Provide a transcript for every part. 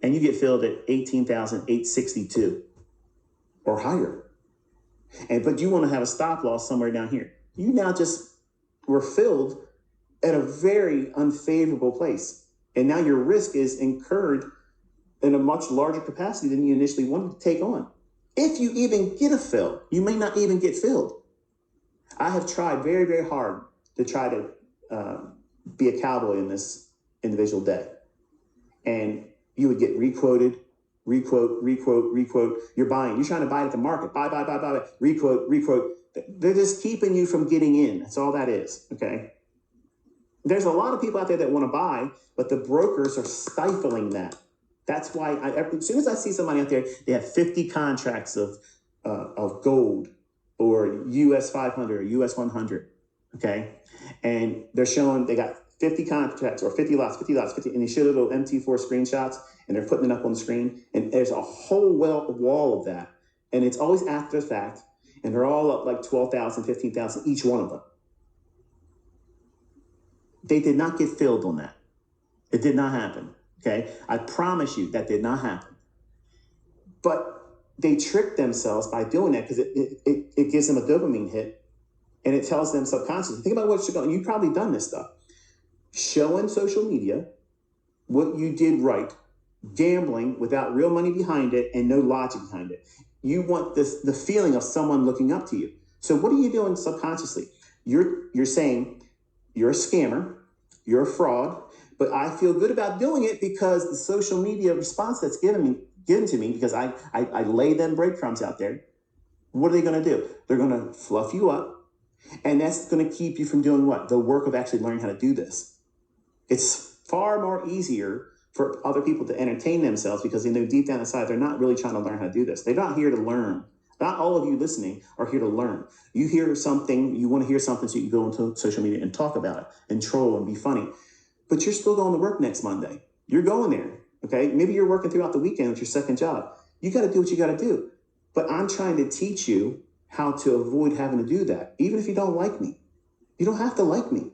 and you get filled at 18,862 or higher. But you want to have a stop loss somewhere down here. You now just were filled at a very unfavorable place. And now your risk is incurred in a much larger capacity than you initially wanted to take on. If you even get a fill, you may not even get filled. I have tried very, very hard to try to be a cowboy in this individual day. And you would get requoted, requote. You're buying. You're trying to buy it at the market. Buy. Requote. They're just keeping you from getting in. That's all that is, okay? There's a lot of people out there that want to buy, but the brokers are stifling that. That's why as soon as I see somebody out there, they have 50 contracts of gold or US 500 or US 100, okay? And they're showing they got 50 contracts or 50 lots, and they show little MT4 screenshots, and they're putting it up on the screen, and there's a whole wall of that, and it's always after the fact, and they're all up like 12,000, 15,000, each one of them. They did not get filled on that. It did not happen, okay? I promise you that did not happen. But they trick themselves by doing that because it gives them a dopamine hit, and it tells them subconsciously, think about what you're going, you've probably done this stuff. Showing social media what you did right, gambling without real money behind it and no logic behind it. You want the feeling of someone looking up to you. So what are you doing subconsciously? You're saying you're a scammer, you're a fraud, but I feel good about doing it because the social media response that's given to me, because I lay them breadcrumbs out there. What are they going to do? They're going to fluff you up, and that's going to keep you from doing what? The work of actually learning how to do this. It's far more easier for other people to entertain themselves because they know deep down inside they're not really trying to learn how to do this. They're not here to learn. Not all of you listening are here to learn. You hear something, you want to hear something so you can go into social media and talk about it and troll and be funny. But you're still going to work next Monday. You're going there, okay? Maybe you're working throughout the weekend with your second job. You got to do what you got to do. But I'm trying to teach you how to avoid having to do that, even if you don't like me. You don't have to like me.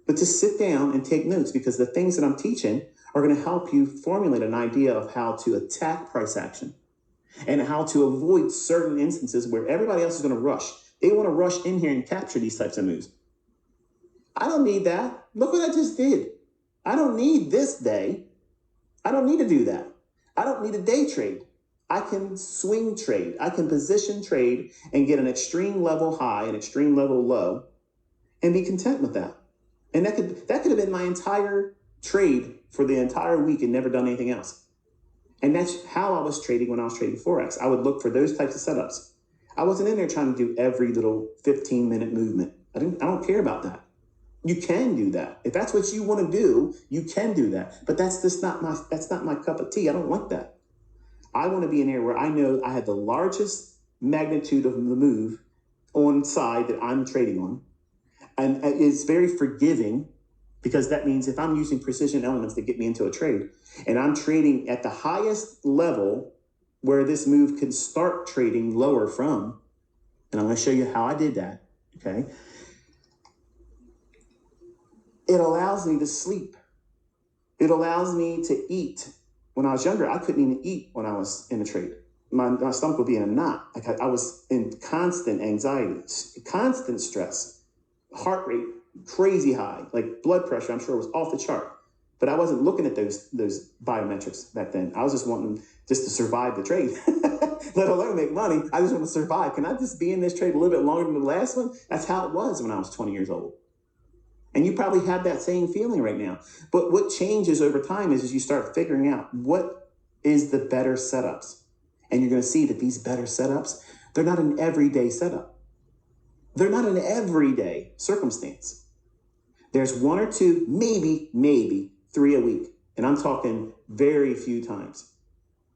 But to sit down and take notes, because the things that I'm teaching are going to help you formulate an idea of how to attack price action and how to avoid certain instances where everybody else is going to rush. They want to rush in here and capture these types of moves. I don't need that. Look what I just did. I don't need this day. I don't need to do that. I don't need a day trade. I can swing trade. I can position trade and get an extreme level high, an extreme level low, and be content with that. And that could have been my entire trade for the entire week and never done anything else. And that's how I was trading when I was trading Forex. I would look for those types of setups. I wasn't in there trying to do every little 15-minute movement. I don't care about that. You can do that. If that's what you want to do, you can do that. But that's not my cup of tea. I don't like that. I want to be in there where I know I had the largest magnitude of the move on side that I'm trading on. And it's very forgiving because that means if I'm using precision elements to get me into a trade and I'm trading at the highest level where this move can start trading lower from, and I'm going to show you how I did that, okay? It allows me to sleep. It allows me to eat. When I was younger, I couldn't even eat when I was in a trade. My stomach would be in a knot. Like I was in constant anxiety, constant stress. Heart rate crazy high, like blood pressure, I'm sure was off the chart. But I wasn't looking at those biometrics back then. I was just wanting to survive the trade, let alone make money. I just want to survive. Can I just be in this trade a little bit longer than the last one? That's how it was when I was 20 years old. And you probably have that same feeling right now. But what changes over time is you start figuring out what is the better setups. And you're going to see that these better setups, they're not an everyday setup. They're not an everyday circumstance. There's one or two, maybe 3 a week. And I'm talking very few times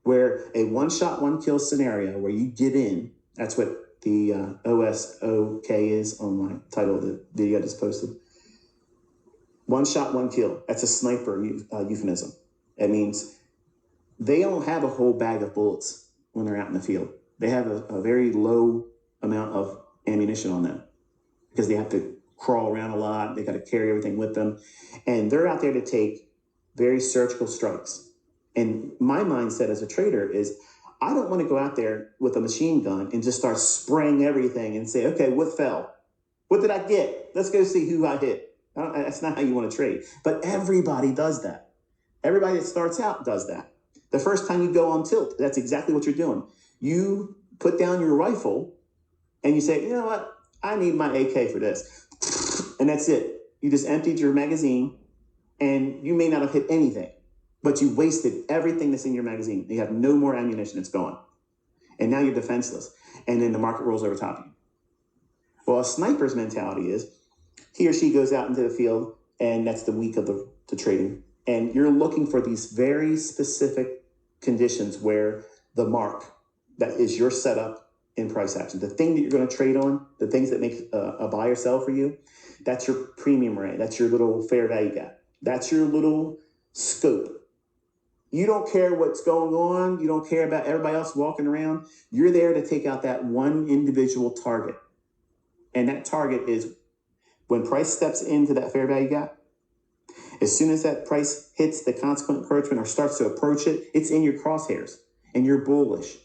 where a one shot, one kill scenario where you get in, that's what the OSOK is on my title of the video I just posted. One shot, one kill. That's a sniper euphemism. It means they don't have a whole bag of bullets when they're out in the field. They have a very low amount of ammunition on them because they have to crawl around a lot. They got to carry everything with them. And they're out there to take very surgical strikes. And my mindset as a trader is I don't want to go out there with a machine gun and just start spraying everything and say, okay, what fell? What did I get? Let's go see who I hit. That's not how you want to trade. But everybody does that. Everybody that starts out does that. The first time you go on tilt, that's exactly what you're doing. You put down your rifle and you say, you know what? I need my AK for this. And that's it. You just emptied your magazine and you may not have hit anything, but you wasted everything that's in your magazine. You have no more ammunition. It's gone. And now you're defenseless. And then the market rolls over top of you. Well, a sniper's mentality is he or she goes out into the field, and that's the week of the trading. And you're looking for these very specific conditions where the mark that is your setup in price action, the thing that you're going to trade on, the things that make a buy or sell for you, that's your premium rate. That's your little fair value gap. That's your little scope. You don't care what's going on. You don't care about everybody else walking around. You're there to take out that one individual target. And that target is when price steps into that fair value gap. As soon as that price hits the consequent encroachment or starts to approach it, it's in your crosshairs and you're bullish.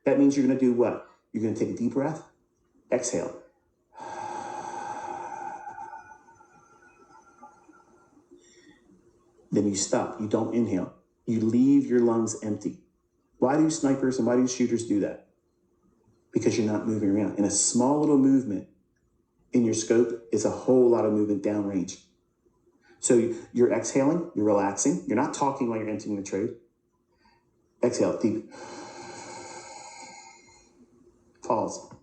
That means you're going to do what? You're going to take a deep breath, exhale. Then you stop. You don't inhale. You leave your lungs empty. Why do snipers and why do shooters do that? Because you're not moving around. And a small little movement in your scope is a whole lot of movement downrange. So you're exhaling, you're relaxing. You're not talking while you're entering the trade. Exhale, deep. Pause.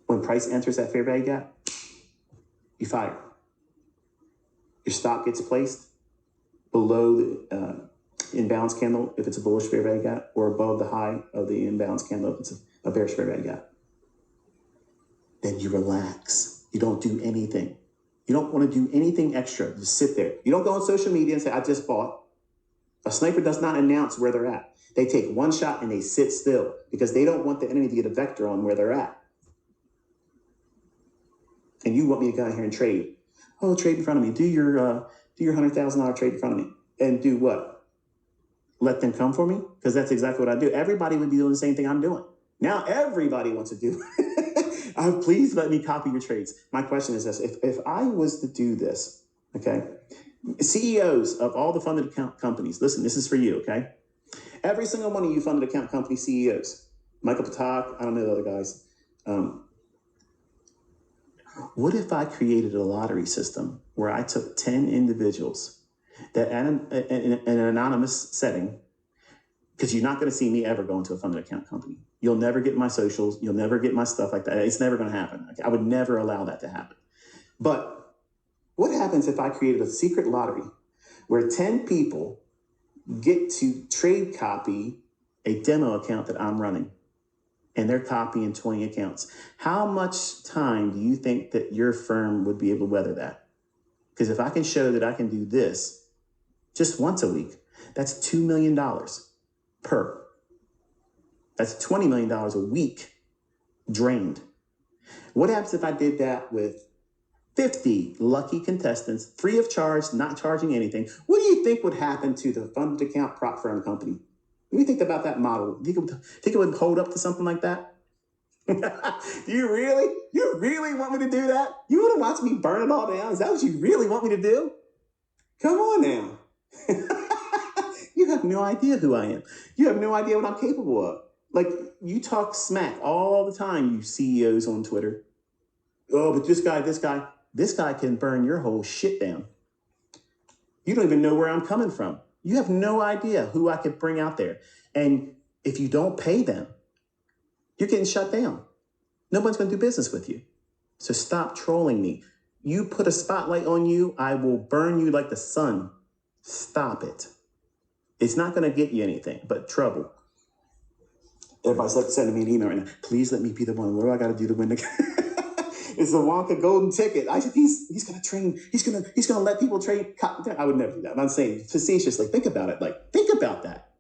When price enters that fair value gap, you fire. Your stop gets placed below the inbounds candle if it's a bullish fair value gap, or above the high of the inbounds candle if it's a bearish fair value gap. Then you relax. You don't do anything. You don't want to do anything extra. Just sit there. You don't go on social media and say, I just bought. A sniper does not announce where they're at. They take one shot and they sit still because they don't want the enemy to get a vector on where they're at. And you want me to go out here and trade. Oh, trade in front of me. Do your $100,000 trade in front of me. And do what? Let them come for me? Because that's exactly what I do. Everybody would be doing the same thing I'm doing. Now everybody wants to do please let me copy your trades. My question is this. If I was to do this, okay, CEOs of all the funded account companies, listen, this is for you, okay? Every single one of you funded account company CEOs, Michael Patak, I don't know the other guys. What if I created a lottery system where I took 10 individuals that in an anonymous setting, because you're not going to see me ever go into a funded account company. You'll never get my socials. You'll never get my stuff like that. It's never going to happen. Okay? I would never allow that to happen. But what happens if I created a secret lottery where 10 people get to trade copy a demo account that I'm running, and they're copying 20 accounts? How much time do you think that your firm would be able to weather that? Because if I can show that I can do this just once a week, that's $2 million per. That's $20 million a week drained. What happens if I did that with 50 lucky contestants, free of charge, not charging anything? What do you think would happen to the funded account prop firm company? What do you think about that model? Do you think it would hold up to something like that? You really want me to do that? You want to watch me burn it all down? Is that what you really want me to do? Come on now. You have no idea who I am. You have no idea what I'm capable of. Like, you talk smack all the time, you CEOs on Twitter. Oh, but this guy can burn your whole shit down. You don't even know where I'm coming from. You have no idea who I could bring out there. And if you don't pay them, you're getting shut down. Nobody's going to do business with you. So stop trolling me. You put a spotlight on you, I will burn you like the sun. Stop it. It's not going to get you anything but trouble. Everybody's sending me an email right now. Please let me be the one. What do I got to do to win the game? It's a Wonka golden ticket. He's going to train. He's going to let people trade. I would never do that. I'm saying facetiously. Think about it. Think about that.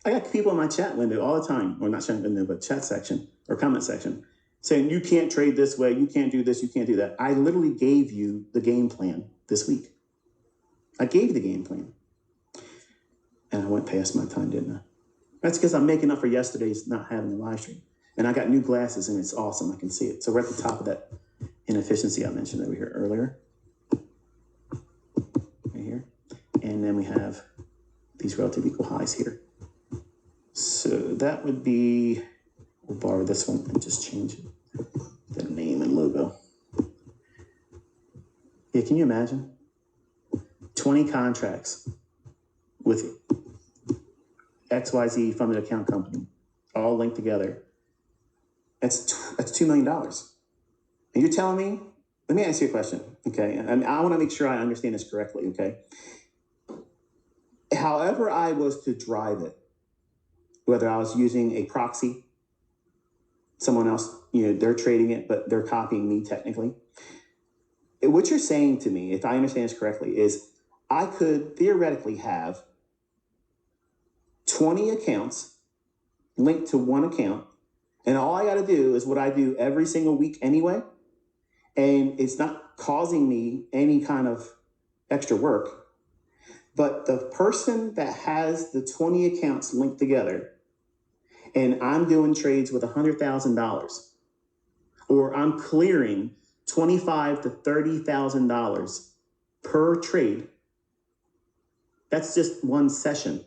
I got people in my chat window all the time, or not chat window, but chat section or comment section, saying you can't trade this way. You can't do this. You can't do that. I literally gave you the game plan this week. I gave you the game plan. And I went past my time, didn't I? That's because I'm making up for yesterday's not having a live stream. And I got new glasses, and it's awesome. I can see it. So we're at the top of that inefficiency I mentioned over here earlier. Right here. And then we have these relative equal highs here. So that would be, we'll borrow this one and just change the name and logo. Yeah, can you imagine? 20 contracts with XYZ funded account company, all linked together. That's $2 million. And you're telling me, let me ask you a question, okay? And I want to make sure I understand this correctly, okay? However I was to drive it, whether I was using a proxy, someone else, they're trading it, but they're copying me technically. What you're saying to me, if I understand this correctly, is I could theoretically have 20 accounts linked to one account, and all I got to do is what I do every single week anyway, and it's not causing me any kind of extra work. But the person that has the 20 accounts linked together, and I'm doing trades with $100,000, or I'm clearing $25,000 to $30,000 per trade, that's just one session.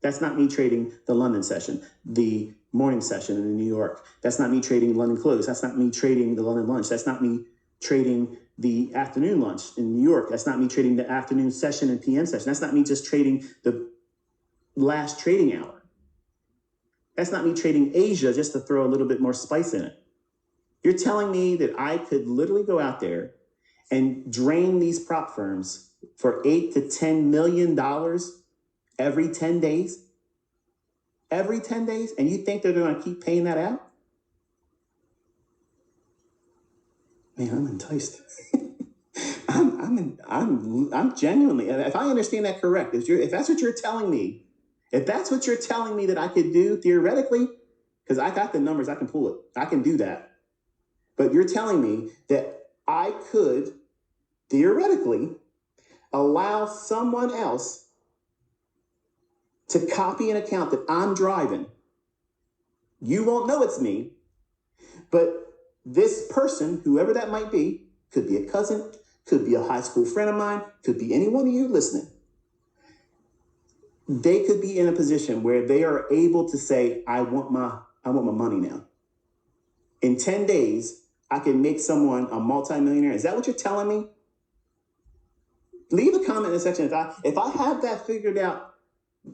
That's not me trading the London session, the morning session in New York. That's not me trading London close. That's not me trading the London lunch. That's not me trading the afternoon lunch in New York. That's not me trading the afternoon session and PM session. That's not me just trading the last trading hour. That's not me trading Asia just to throw a little bit more spice in it. You're telling me that I could literally go out there and drain these prop firms for $8 to $10 million every 10 days? Every 10 days? And you think they're going to keep paying that out? Man, I'm enticed. I'm genuinely, if I understand that correct, if that's what you're telling me, that I could do theoretically, because I got the numbers, I can pull it. I can do that. But you're telling me that I could theoretically allow someone else to copy an account that I'm driving. You won't know it's me, but this person, whoever that might be, could be a cousin, could be a high school friend of mine, could be any one of you listening. They could be in a position where they are able to say, I want my money now. In 10 days, I can make someone a multimillionaire. Is that what you're telling me? Leave a comment in the section. If I have that figured out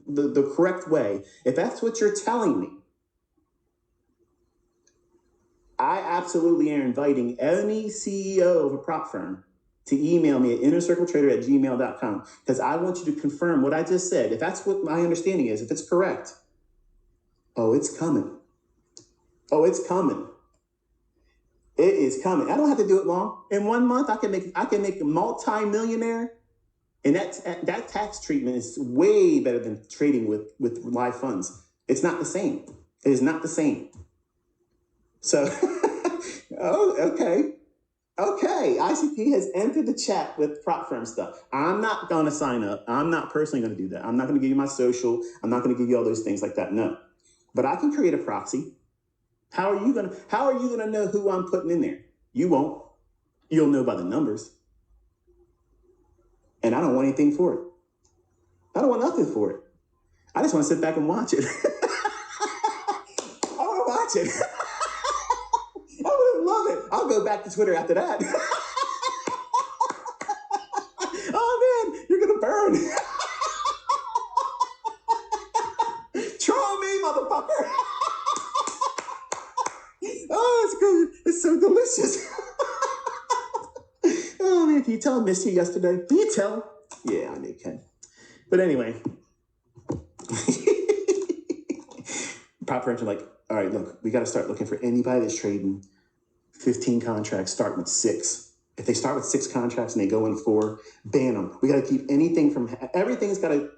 the correct way, if that's what you're telling me, I absolutely am inviting any CEO of a prop firm to email me at innercircletrader@gmail.com, because I want you to confirm what I just said. If that's what my understanding is, if it's correct, oh, it's coming. Oh, it's coming. It is coming. I don't have to do it long. In 1 month, I can make a multi-millionaire, and that tax treatment is way better than trading with live funds. It's not the same. It is not the same. So, oh, okay. Okay, ICP has entered the chat with prop firm stuff. I'm not going to sign up. I'm not personally going to do that. I'm not going to give you my social. I'm not going to give you all those things like that. No. But I can create a proxy. How are you going to know who I'm putting in there? You won't. You'll know by the numbers. And I don't want anything for it. I don't want nothing for it. I just want to sit back and watch it. I want to watch it. I would love it. I'll go back to Twitter after that. Oh, man, you're going to burn. Troll me, motherfucker. Oh, it's good. It's so delicious. Oh, man, can you tell I missed you yesterday? Can you tell? Yeah, I know you can. But anyway. Prop firms are like, all right, look, we got to start looking for anybody that's trading 15 contracts, start with 6. If they start with 6 contracts and they go in 4, ban them. We got to keep everything's got to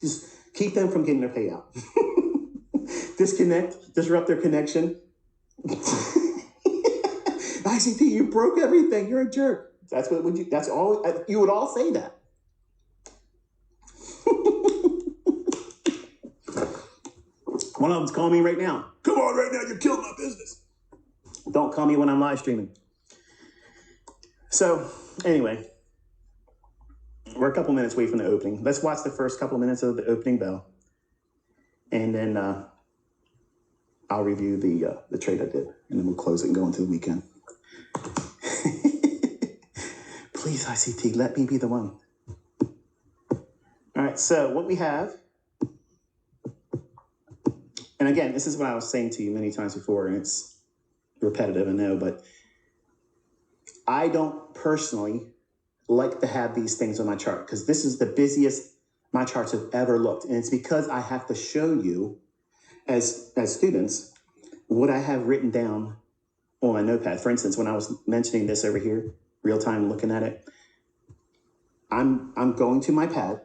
just keep them from getting their payout. Disrupt their connection. ICP, you broke everything. You're a jerk. You would all say that. One of them's calling me right now. Come on right now, you're killing my business. Don't call me when I'm live streaming. So anyway, we're a couple minutes away from the opening. Let's watch the first couple minutes of the opening bell. And then I'll review the trade I did. And then we'll close it and go into the weekend. Please, ICT, let me be the one. All right, so what we have, and again, this is what I was saying to you many times before, and it's repetitive, I know, but I don't personally like to have these things on my chart because this is the busiest my charts have ever looked. And it's because I have to show you as students what I have written down on my notepad. For instance, when I was mentioning this over here, real time looking at it, I'm going to my pad.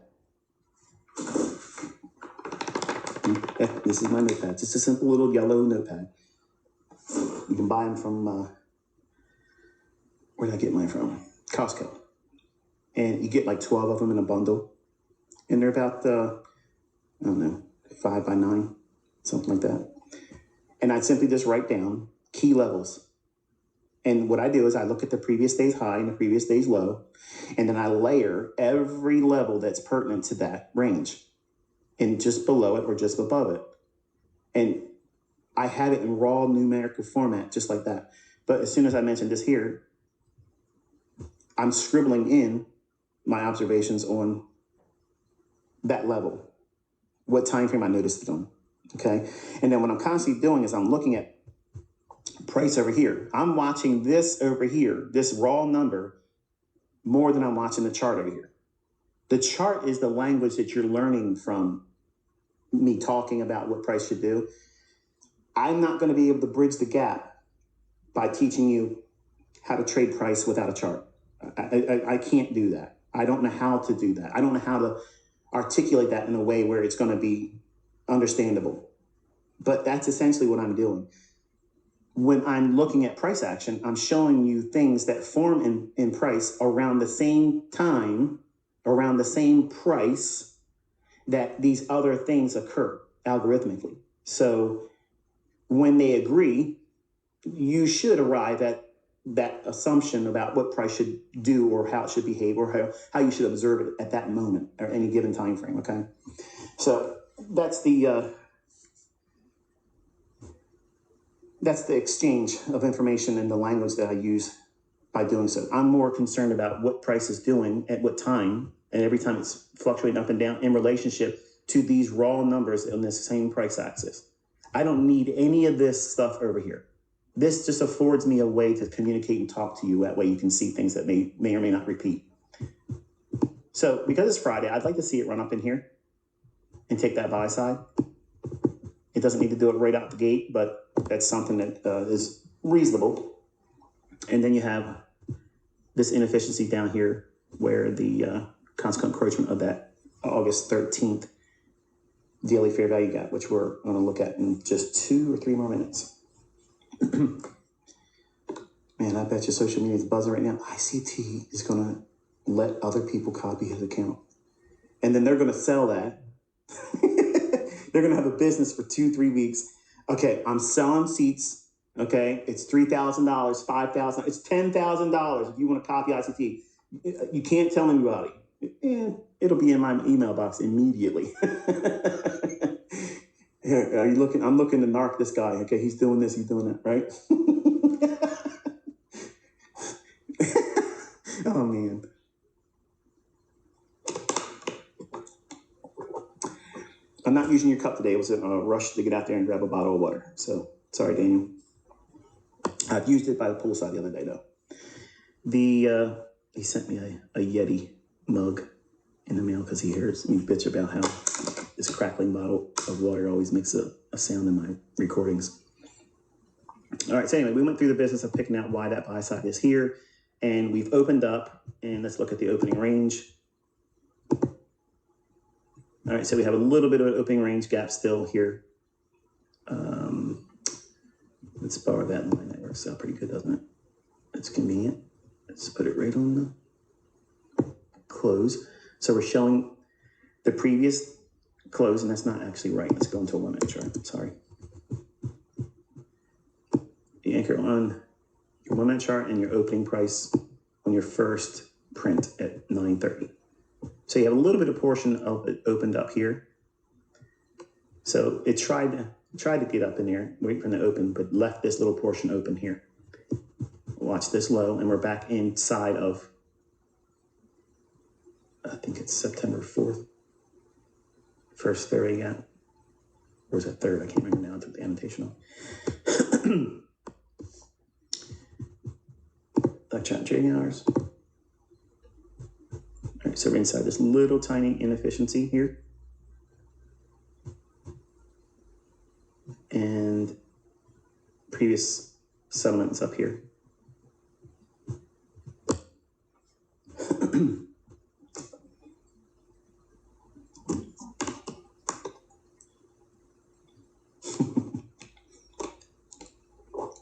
This is my notepad, just a simple little yellow notepad. You can buy them from, where did I get mine from? Costco. And you get like 12 of them in a bundle. And they're about, I don't know, 5 by 9, something like that. And I simply just write down key levels. And what I do is I look at the previous day's high and the previous day's low, and then I layer every level that's pertinent to that range, and just below it or just above it. And I have it in raw numerical format, just like that. But as soon as I mention this here, I'm scribbling in my observations on that level, what time frame I noticed it on, okay? And then what I'm constantly doing is I'm looking at price over here. I'm watching this over here, this raw number, more than I'm watching the chart over here. The chart is the language that you're learning from me talking about what price should do. I'm not going to be able to bridge the gap by teaching you how to trade price without a chart. I can't do that. I don't know how to do that. I don't know how to articulate that in a way where it's going to be understandable. But that's essentially what I'm doing. When I'm looking at price action, I'm showing you things that form in price around the same time, around the same price that these other things occur algorithmically. So when they agree, you should arrive at that assumption about what price should do or how it should behave or how you should observe it at that moment or any given time frame, okay? So that's the exchange of information and the language that I use by doing so. I'm more concerned about what price is doing at what time, and every time it's fluctuating up and down in relationship to these raw numbers on this same price axis. I don't need any of this stuff over here. This just affords me a way to communicate and talk to you. That way you can see things that may or may not repeat. So because it's Friday, I'd like to see it run up in here and take that buy side. It doesn't need to do it right out the gate, but that's something that is reasonable. And then you have this inefficiency down here where the consequent encroachment of that August 13th daily fair value gap, which we're going to look at in just 2 or 3 more minutes. Man, I bet your social media is buzzing right now. ICT is going to let other people copy his account. And then they're going to sell that. They're going to have a business for 2-3 weeks. Okay, I'm selling seats. Okay, it's $3,000, $5,000. It's $10,000 if you want to copy ICT. You can't tell anybody. It'll be in my email box immediately. Here, are you looking? I'm looking to narc this guy. Okay, he's doing this, he's doing that, right? Oh, man. I'm not using your cup today. It was a rush to get out there and grab a bottle of water. So, sorry, Daniel. I've used it by the poolside the other day, though. He sent me a Yeti mug in the mail because he hears me bitch about how this crackling bottle of water always makes a sound in my recordings. All right, so anyway, we went through the business of picking out why that buy side is here, and we've opened up, and let's look at the opening range. All right, so we have a little bit of an opening range gap still here. Let's borrow that line. That works out pretty good, doesn't it? It's convenient. Let's put it right on the close. So we're showing the previous close, and that's not actually right. Let's go into a 1 minute chart. Sorry. You anchor on your 1 minute chart and your opening price on your first print at 9:30. So you have a little bit of portion of it opened up here. So it tried to get up in there, wait for it to open, but left this little portion open here. Watch this low, and we're back inside of, I think it's September 4th. First 30, yeah. Or was it third? I can't remember now. I took the annotation off. Electronic trading hours. All right, so we're inside this little tiny inefficiency here. And previous settlements up here.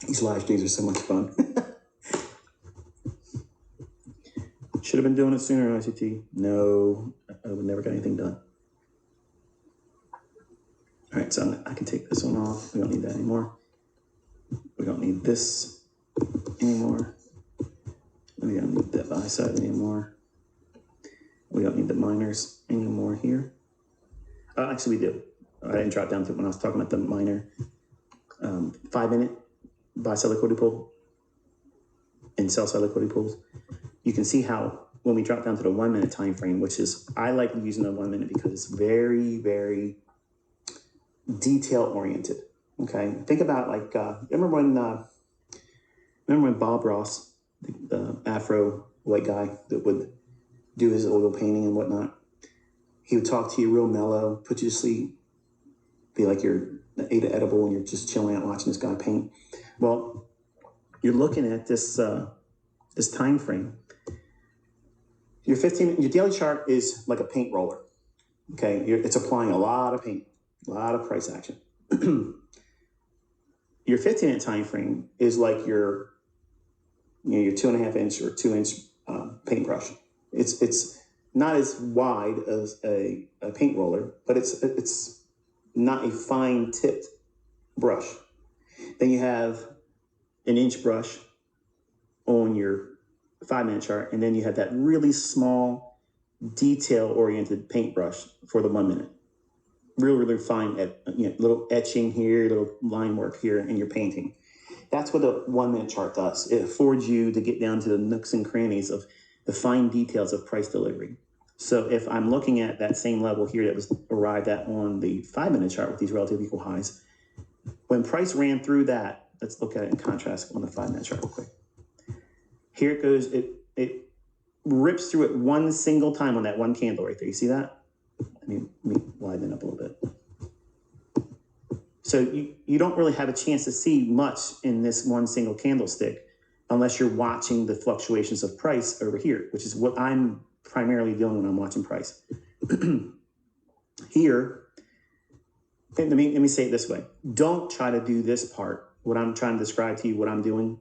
These live streams are so much fun. Should have been doing it sooner, ICT. No, I would never get anything done. All right, so I can take this one off. We don't need that anymore. We don't need this anymore. We don't need that buy side anymore. We don't need the miners anymore here. Actually, we do. I didn't drop down to it when I was talking about the miner 5 minute buy side liquidity pool and sell side liquidity pools. You can see how when we drop down to the 1 minute time frame, which is, I like using the 1 minute because it's very, very detail oriented. Okay, think about like remember when Bob Ross, the Afro white guy that would do his oil painting and whatnot, he would talk to you real mellow, put you to sleep, be like you're ate an edible and you're just chilling out watching this guy paint. Well, you're looking at this this time frame. Your daily chart is like a paint roller. Okay, it's applying a lot of paint, a lot of price action. Your 15-minute time frame is like your 2.5 inch or 2 inch paintbrush. It's not as wide as a paint roller, but it's not a fine tipped brush. Then you have an inch brush on your 5 minute chart, and then you have that really small detail oriented paintbrush for the 1 minute. Really fine, little etching here, little line work here in your painting. That's what a 1 minute chart does. It affords you to get down to the nooks and crannies of the fine details of price delivery. So if I'm looking at that same level here that was arrived at on the 5 minute chart with these relative equal highs, when price ran through that, let's look at it in contrast on the 5 minute chart real quick. Here it goes, it rips through it one single time on that one candle right there. You see that? Let me widen it up a little bit. So you don't really have a chance to see much in this one single candlestick unless you're watching the fluctuations of price over here, which is what I'm primarily doing when I'm watching price. Here, let me say it this way. Don't try to do this part. What I'm trying to describe to you, what I'm doing,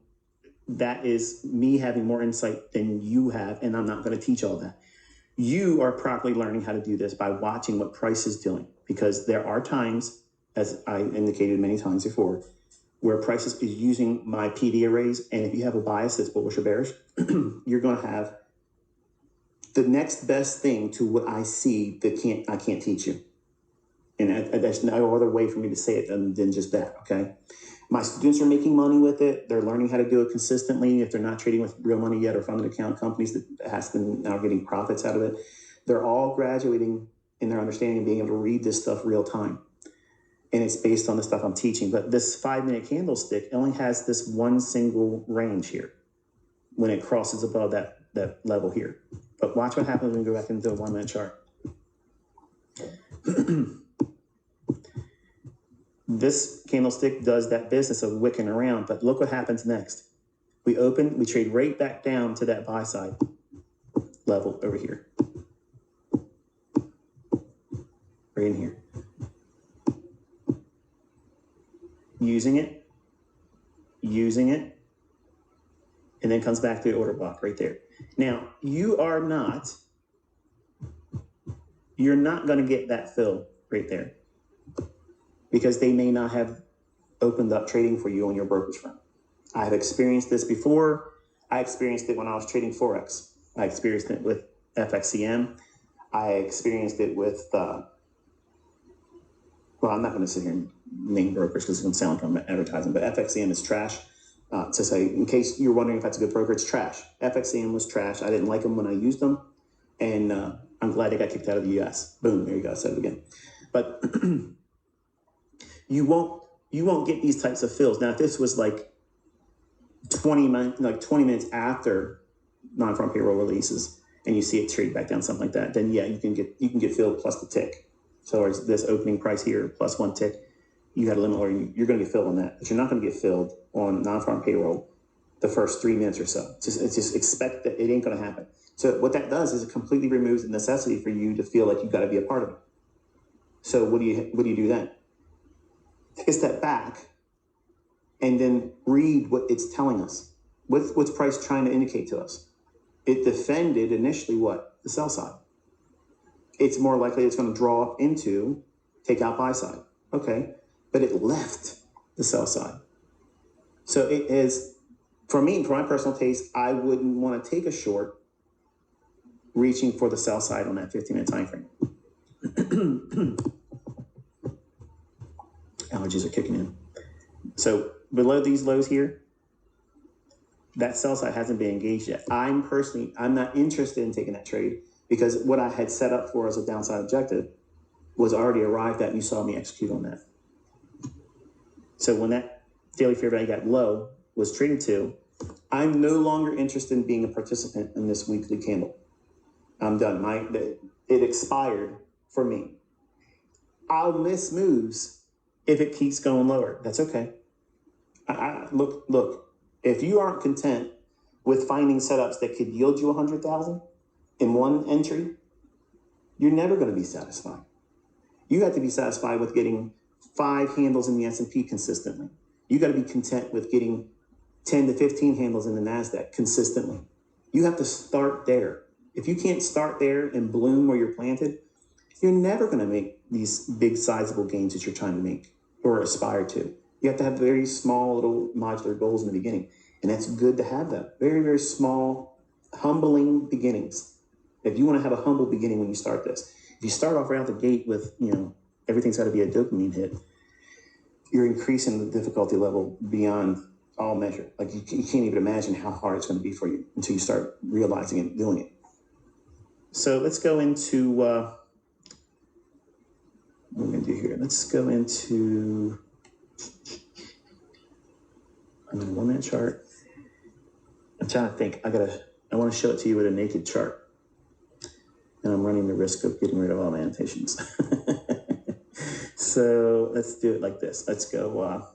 that is me having more insight than you have, and I'm not going to teach all that. You are properly learning how to do this by watching what price is doing, because there are times, as I indicated many times before, where price is using my PD arrays, and if you have a bias that's bullish or bearish, you're going to have the next best thing to what I see that I can't teach you. And there's no other way for me to say it than just that, okay? My students are making money with it. They're learning how to do it consistently. If they're not trading with real money yet or funded account companies that has them now getting profits out of it, they're all graduating in their understanding and being able to read this stuff real time. And it's based on the stuff I'm teaching. But this 5 minute candlestick only has this one single range here when it crosses above that level here. But watch what happens when we go back into the 1 minute chart. This candlestick does that business of wicking around, but look what happens next. We open, we trade right back down to that buy side level over here. Right in here. Using it, and then comes back to the order block right there. Now, you're not going to get that fill right there, because they may not have opened up trading for you on your brokerage firm. I have experienced this before. I experienced it when I was trading Forex. I experienced it with FXCM. I experienced it with, well, I'm not going to sit here and name brokers because it's going to sound like I'm advertising, but FXCM is trash. To say, in case you're wondering if that's a good broker, it's trash. FXCM was trash. I didn't like them when I used them, and I'm glad they got kicked out of the US. Boom, there you go, I said it again. But you won't get these types of fills. Now, if this was like 20 minutes after non-farm payroll releases, and you see it trade back down, something like that, then yeah, you can get filled plus the tick. So there's this opening price here plus one tick. You had a limit order, you're going to get filled on that, but you're not going to get filled on non-farm payroll the first 3 minutes or so. Just expect that it ain't going to happen. So what that does is it completely removes the necessity for you to feel like you've got to be a part of it. So what do you do then? Take a step back and then read what it's telling us. What's price trying to indicate to us? It defended initially what? The sell side. It's more likely it's going to draw up into take out buy side. Okay, but it left the sell side. So it is, for me, for my personal taste, I wouldn't want to take a short reaching for the sell side on that 15-minute time frame. Allergies are kicking in. So below these lows here, that sell side hasn't been engaged yet. I'm not interested in taking that trade because what I had set up for as a downside objective was already arrived at, and you saw me execute on that. So when that daily fair value got low, was traded to, I'm no longer interested in being a participant in this weekly candle. I'm done. It expired for me. I'll miss moves if it keeps going lower. That's okay. Look, if you aren't content with finding setups that could yield you 100,000 in one entry, you're never going to be satisfied. You have to be satisfied with getting 5 handles in the S&P consistently. You got to be content with getting 10 to 15 handles in the NASDAQ consistently. You have to start there. If you can't start there and bloom where you're planted, you're never going to make these big sizable gains that you're trying to make or aspire to. You have to have very small little modular goals in the beginning. And that's good to have them. Very, very small, humbling beginnings. If you want to have a humble beginning when you start this, if you start off right out the gate with, everything's got to be a dopamine hit, you're increasing the difficulty level beyond all measure. Like you can't even imagine how hard it's going to be for you until you start realizing it and doing it. So let's go into, what we're going to do here. Let's go into, I'm in a 1 minute chart. I'm trying to think, I want to show it to you with a naked chart. And I'm running the risk of getting rid of all my annotations. So let's do it like this. Let's go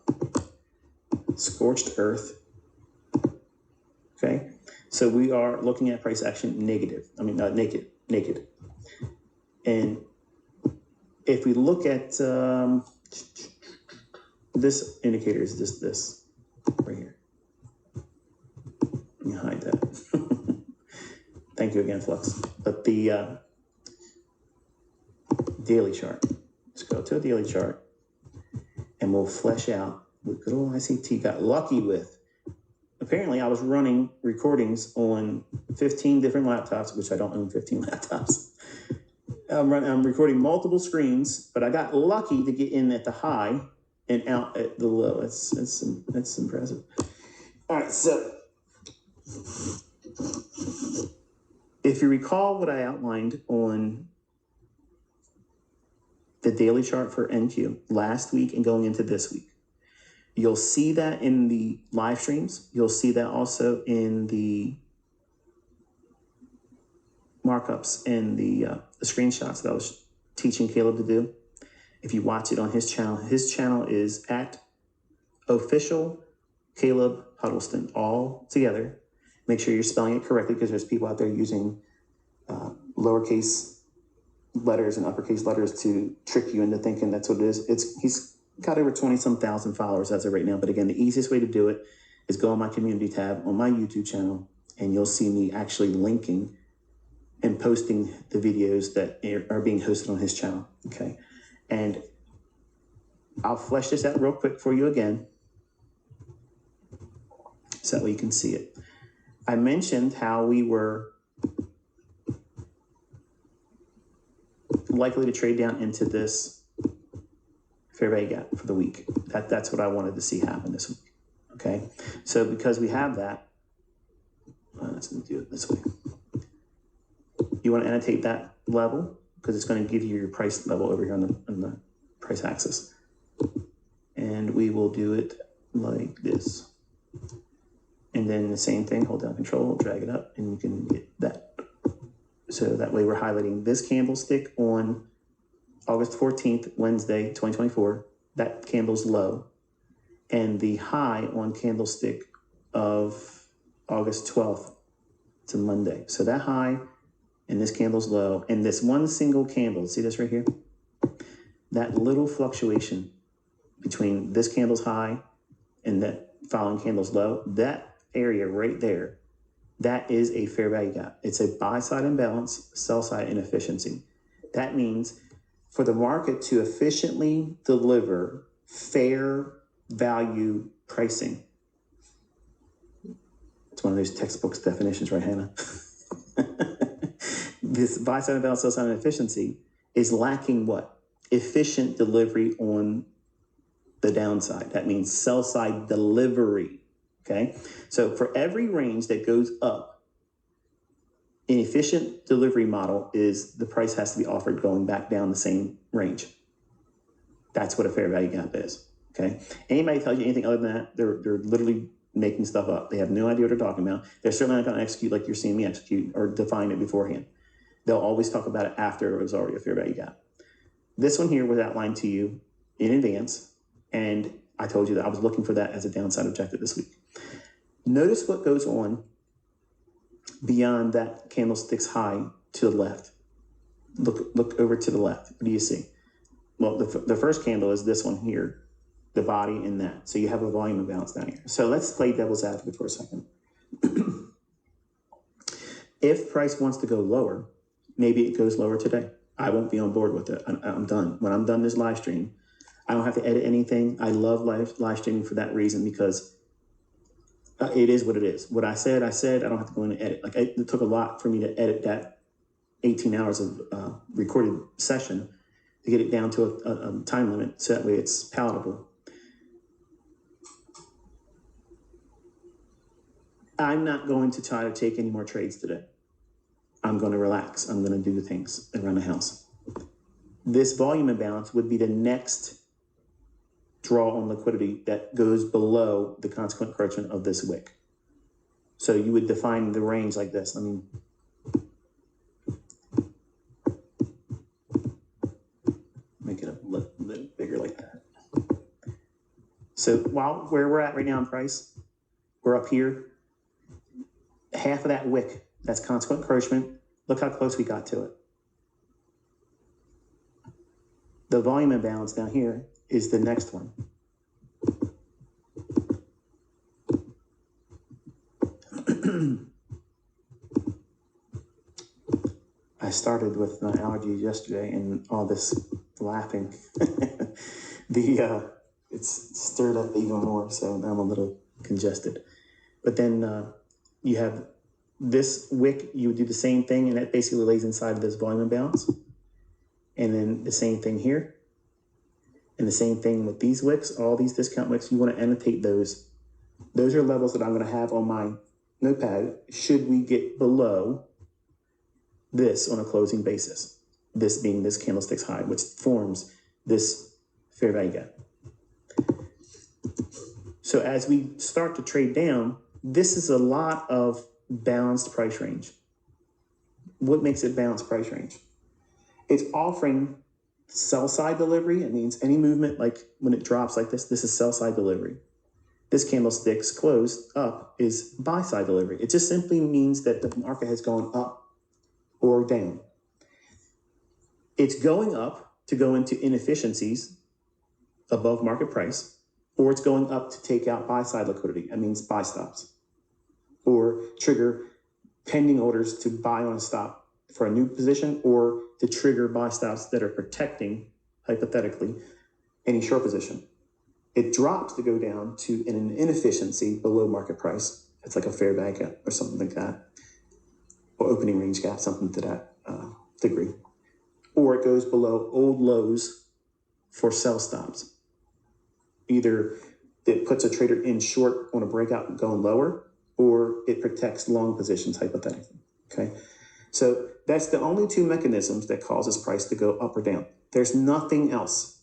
scorched earth. Okay. So we are looking at price action naked. And if we look at this indicator is this right here. Let me hide that. Thank you again, Flux. But the daily chart. Let's go to a daily chart and we'll flesh out what good old ICT got lucky with. Apparently, I was running recordings on 15 different laptops, which I don't own 15 laptops. I'm recording multiple screens, but I got lucky to get in at the high and out at the low. That's impressive. All right, so if you recall what I outlined on the daily chart for NQ last week and going into this week, you'll see that in the live streams. You'll see that also in the markups and the screenshots that I was teaching Caleb to do. If you watch it on his channel is at official Caleb Huddleston, all together. Make sure you're spelling it correctly because there's people out there using lowercase letters and uppercase letters to trick you into thinking that's what it is. He's got over 20-some thousand followers as of right now. But again, the easiest way to do it is go on my community tab on my YouTube channel, and you'll see me actually linking and posting the videos that are being hosted on his channel. Okay. And I'll flesh this out real quick for you again, so that way you can see it. I mentioned how we were likely to trade down into this fair value gap for the week. That's what I wanted to see happen this week. Okay, so because we have that, let's do it this way. You want to annotate that level because it's going to give you your price level over here on the price axis. And we will do it like this. And then the same thing, hold down control, drag it up, and you can get that. So that way we're highlighting this candlestick on August 14th, Wednesday, 2024. That candle's low. And the high on candlestick of August 12th, it's a Monday. So that high and this candle's low. And this one single candle, see this right here? That little fluctuation between this candle's high and that following candle's low, that area right there, that is a fair value gap. It's a buy-side imbalance, sell-side inefficiency. That means for the market to efficiently deliver fair value pricing, it's one of those textbooks definitions, right, Hannah? This buy-side imbalance, sell-side inefficiency is lacking what? Efficient delivery on the downside. That means sell-side delivery, okay? So for every range that goes up, an efficient delivery model is the price has to be offered going back down the same range. That's what a fair value gap is, okay? Anybody tells you anything other than that, they're literally making stuff up. They have no idea what they're talking about. They're certainly not going to execute like you're seeing me execute or define it beforehand. They'll always talk about it after it was already a fair value gap. This one here was outlined to you in advance, and I told you that I was looking for that as a downside objective this week. Notice what goes on beyond that candlestick's high to the left. Look over to the left. What do you see? Well, the first candle is this one here, the body in that. So you have a volume imbalance down here. So let's play devil's advocate for a second. If price wants to go lower, maybe it goes lower today. I won't be on board with it. I'm done. When I'm done this live stream, I don't have to edit anything. I love live streaming for that reason because it is what it is. What I said. I don't have to go in and edit. Like it took a lot for me to edit that 18 hours of recorded session to get it down to a time limit so that way it's palatable. I'm not going to try to take any more trades today. I'm going to relax. I'm going to do the things around the house. This volume imbalance would be the next draw on liquidity that goes below the consequent encroachment of this wick. So you would define the range like this. Let me make it a little bit bigger like that. So where we're at right now in price, we're up here. Half of that wick, that's consequent encroachment. Look how close we got to it. The volume imbalance down here is the next one. I started with my allergies yesterday and all this laughing. It's stirred up even more, so I'm a little congested. But then you have this wick, you would do the same thing, and that basically lays inside of this volume imbalance. And then the same thing here. And the same thing with these wicks, all these discount wicks, you want to annotate those. Those are levels that I'm going to have on my notepad should we get below this on a closing basis. This being this candlestick's high, which forms this fair value gap. So as we start to trade down, this is a lot of balanced price range. What makes it balanced price range? It's offering sell side delivery. It means any movement, like when it drops like this is sell side delivery. This candlestick's closed up is buy side delivery. It just simply means that the market has gone up or down. It's going up to go into inefficiencies above market price, or it's going up to take out buy side liquidity. That means buy stops, or trigger pending orders to buy on a stop for a new position, or to trigger buy stops that are protecting hypothetically, any short position. It drops to go down to an inefficiency below market price. It's like a fair value gap or something like that, or opening range gap, something to that degree. Or it goes below old lows for sell stops. Either it puts a trader in short on a breakout and going lower, or it protects long positions hypothetically, okay? So that's the only two mechanisms that causes price to go up or down. There's nothing else.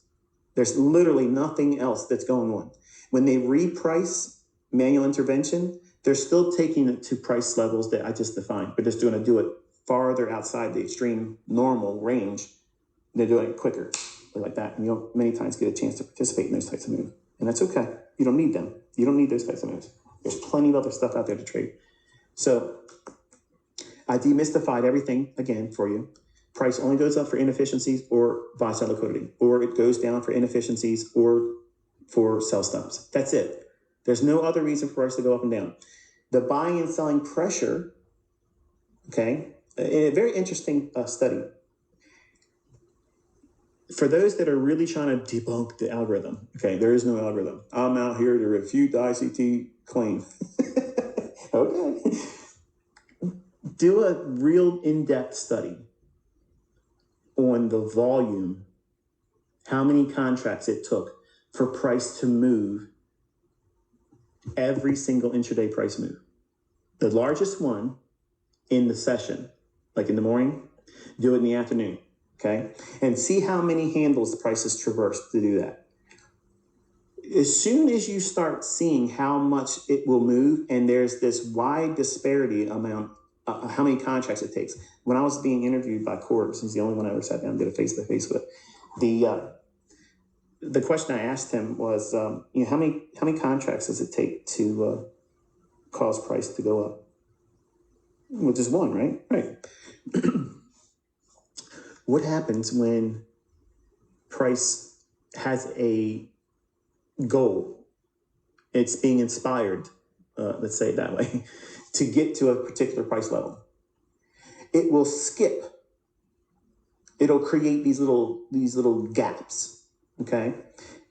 There's literally nothing else that's going on. When they reprice manual intervention, they're still taking it to price levels that I just defined, but they're just going to do it farther outside the extreme normal range. They're doing it quicker, like that. And you don't many times get a chance to participate in those types of moves. And that's okay. You don't need them. You don't need those types of moves. There's plenty of other stuff out there to trade. So I demystified everything again for you. Price only goes up for inefficiencies or buy-sell liquidity, or it goes down for inefficiencies or for sell stops. That's it. There's no other reason for price to go up and down. The buying and selling pressure, okay, a very interesting study. For those that are really trying to debunk the algorithm, okay, there is no algorithm. I'm out here to refute the ICT claim. Okay. Do a real in-depth study on the volume, how many contracts it took for price to move every single intraday price move. The largest one in the session, like in the morning, do it in the afternoon, okay? And see how many handles the price has traversed to do that. As soon as you start seeing how much it will move, and there's this wide disparity amount, how many contracts it takes. When I was being interviewed by Corbs, he's the only one I ever sat down and did a face-to-face with. The question I asked him was, how many contracts does it take to cause price to go up? Well, just one, right? Right. What happens when price has a goal? It's being inspired, let's say it that way, to get to a particular price level. It will skip. It'll create these little gaps, okay?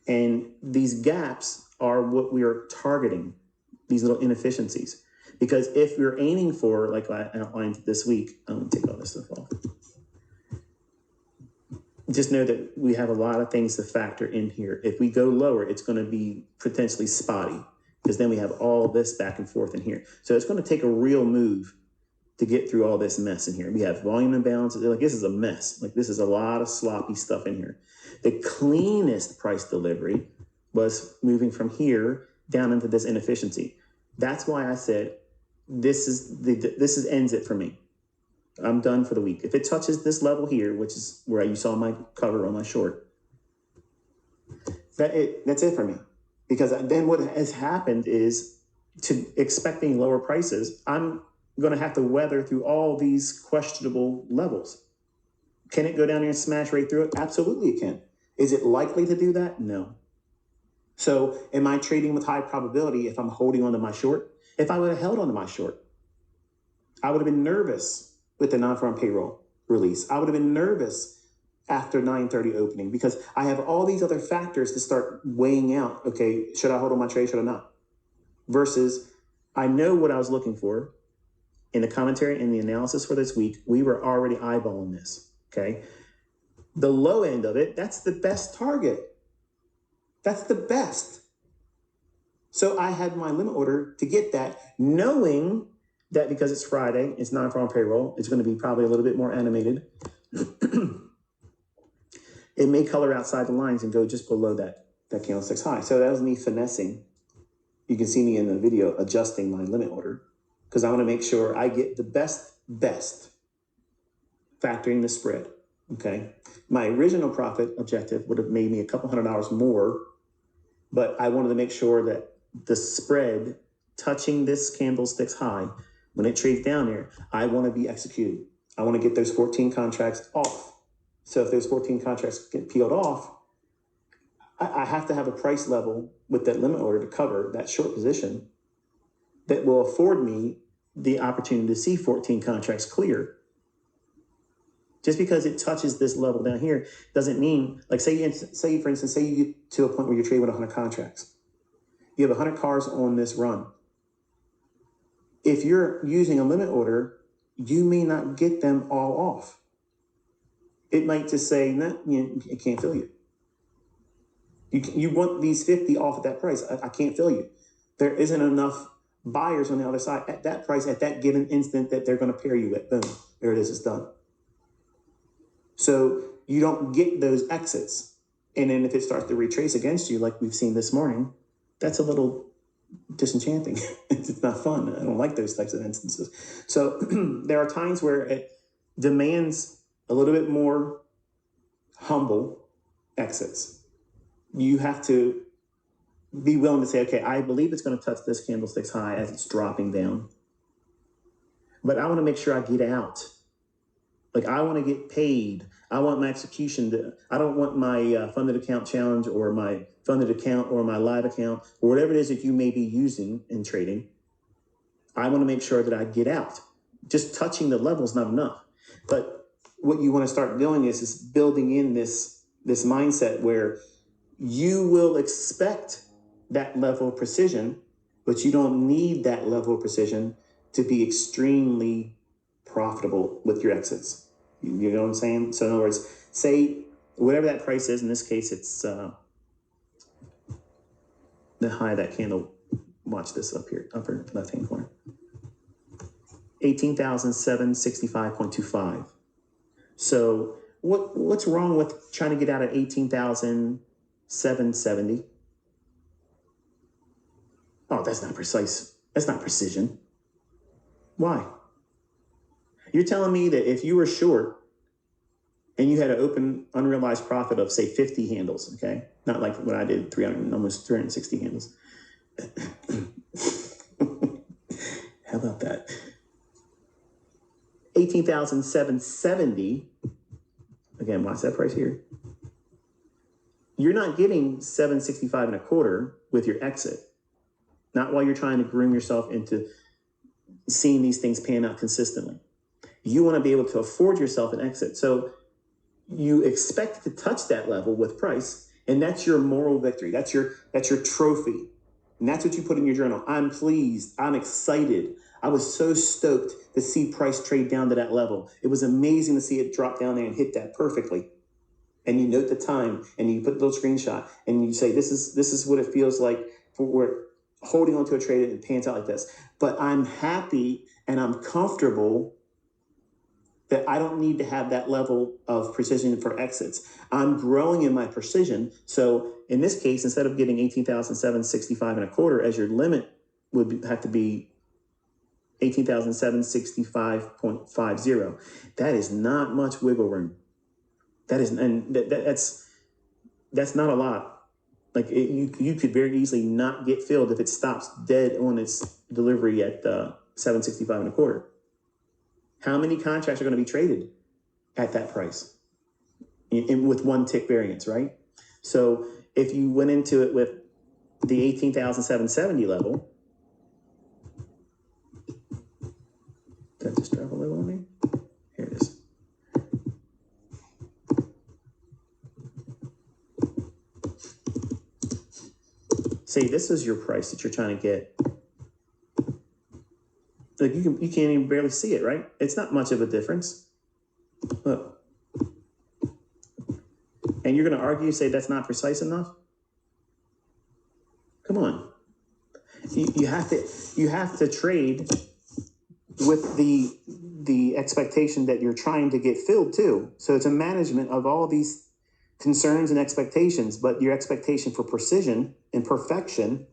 And these gaps are what we are targeting, these little inefficiencies. Because if we're aiming for, like I outlined this week, I'm gonna take all this stuff off. Just know that we have a lot of things to factor in here. If we go lower, it's gonna be potentially spotty, because then we have all this back and forth in here. So it's gonna take a real move to get through all this mess in here. We have volume imbalances. Like, this is a mess. Like, this is a lot of sloppy stuff in here. The cleanest price delivery was moving from here down into this inefficiency. That's why I said, this ends it for me. I'm done for the week. If it touches this level here, which is where you saw my cover on my short, that's it for me. Because then what has happened is, to expecting lower prices, I'm going to have to weather through all these questionable levels. Can it go down here and smash right through it? Absolutely it can. Is it likely to do that? No. So am I trading with high probability if I'm holding onto my short? If I would have held onto my short, I would have been nervous with the non-farm payroll release. I would have been nervous after 9:30 opening, because I have all these other factors to start weighing out. Okay, should I hold on my trade, should I not? Versus, I know what I was looking for. In the commentary and the analysis for this week, we were already eyeballing this, okay? The low end of it, that's the best target. That's the best. So I had my limit order to get that, knowing that because it's Friday, it's non-farm payroll, it's going to be probably a little bit more animated. It may color outside the lines and go just below that candlestick's high. So that was me finessing. You can see me in the video adjusting my limit order, because I want to make sure I get the best, factoring the spread, okay? My original profit objective would have made me a couple $100 more, but I wanted to make sure that the spread touching this candlestick's high, when it trades down there, I want to be executed. I want to get those 14 contracts off. So if those 14 contracts get peeled off, I have to have a price level with that limit order to cover that short position that will afford me the opportunity to see 14 contracts clear Just because it touches this level down here doesn't mean, like say for instance, say you get to a point where you're trading with 100 contracts. You have 100 cars on this run. If you're using a limit order, you may not get them all off. It might just say, no, it can't fill you. You want these 50 off at that price. I can't fill you. There isn't enough buyers on the other side at that price at that given instant that they're going to pair you with. Boom, there it is, it's done. So you don't get those exits. And then if it starts to retrace against you, like we've seen this morning, that's a little disenchanting. It's not fun. I don't like those types of instances. So there are times where it demands a little bit more humble exits. You have to be willing to say, okay, I believe it's going to touch this candlestick's high as it's dropping down, but I want to make sure I get out. Like I want to get paid. I want my execution I don't want my funded account challenge or my funded account or my live account or whatever it is that you may be using in trading. I want to make sure that I get out. Just touching the level is not enough. But what you want to start doing is building in this mindset where you will expect that level of precision, but you don't need that level of precision to be extremely profitable with your exits. You know what I'm saying? So in other words, say whatever that price is, in this case, it's the high of that candle. Watch this up here, upper left-hand corner. 18,765.25. So what's wrong with trying to get out at 18,770? Oh, that's not precise. That's not precision. Why? You're telling me that if you were short and you had an open unrealized profit of, say, 50 handles, okay? Not like what I did, almost 360 handles. How about that? 18,770. Again, watch that price here. You're not getting 765 and a quarter with your exit. Not while you're trying to groom yourself into seeing these things pan out consistently. You want to be able to afford yourself an exit. So you expect to touch that level with price, and that's your moral victory. That's your trophy. And that's what you put in your journal. I'm pleased. I'm excited. I was so stoked to see price trade down to that level. It was amazing to see it drop down there and hit that perfectly. And you note the time and you put a little screenshot and you say, this is what it feels like we're holding onto a trade and it pans out like this. But I'm happy and I'm comfortable that I don't need to have that level of precision for exits. I'm growing in my precision. So in this case, instead of getting 18,765 and a quarter as your limit would have to be 18,765.50. That is not much wiggle room. That's not a lot. Like you could very easily not get filled if it stops dead on its delivery at 765 and a quarter. How many contracts are going to be traded at that price with one tick variance, right? So if you went into it with the 18,770 level, did I just drop a little on me? Here it is. Say this is your price that you're trying to get. Like you can't even barely see it, right? It's not much of a difference. Look. And you're going to argue, say that's not precise enough? Come on. You have to trade with the expectation that you're trying to get filled too. So it's a management of all these concerns and expectations, but your expectation for precision and perfection,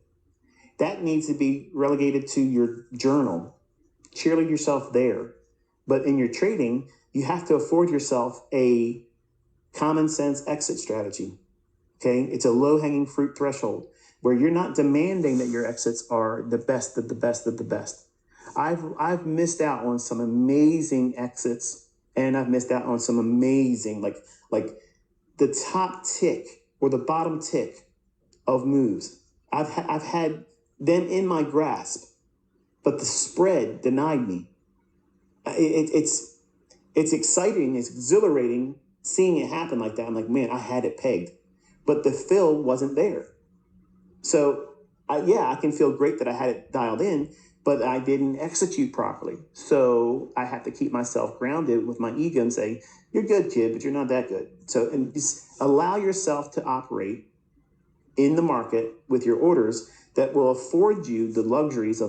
that needs to be relegated to your journal. Cheerlead yourself there. But in your trading, you have to afford yourself a common sense exit strategy. Okay? It's a low-hanging fruit threshold where you're not demanding that your exits are the best of the best of the best. I've missed out on some amazing exits, and I've missed out on some amazing, like the top tick or the bottom tick of moves. I've had them in my grasp, but the spread denied me. It's it's exciting, it's exhilarating seeing it happen like that. I'm like, man, I had it pegged, but the fill wasn't there. So I can feel great that I had it dialed in, but I didn't execute properly. So I have to keep myself grounded with my ego and say, you're good, kid, but you're not that good. So, and just allow yourself to operate in the market with your orders that will afford you the luxuries of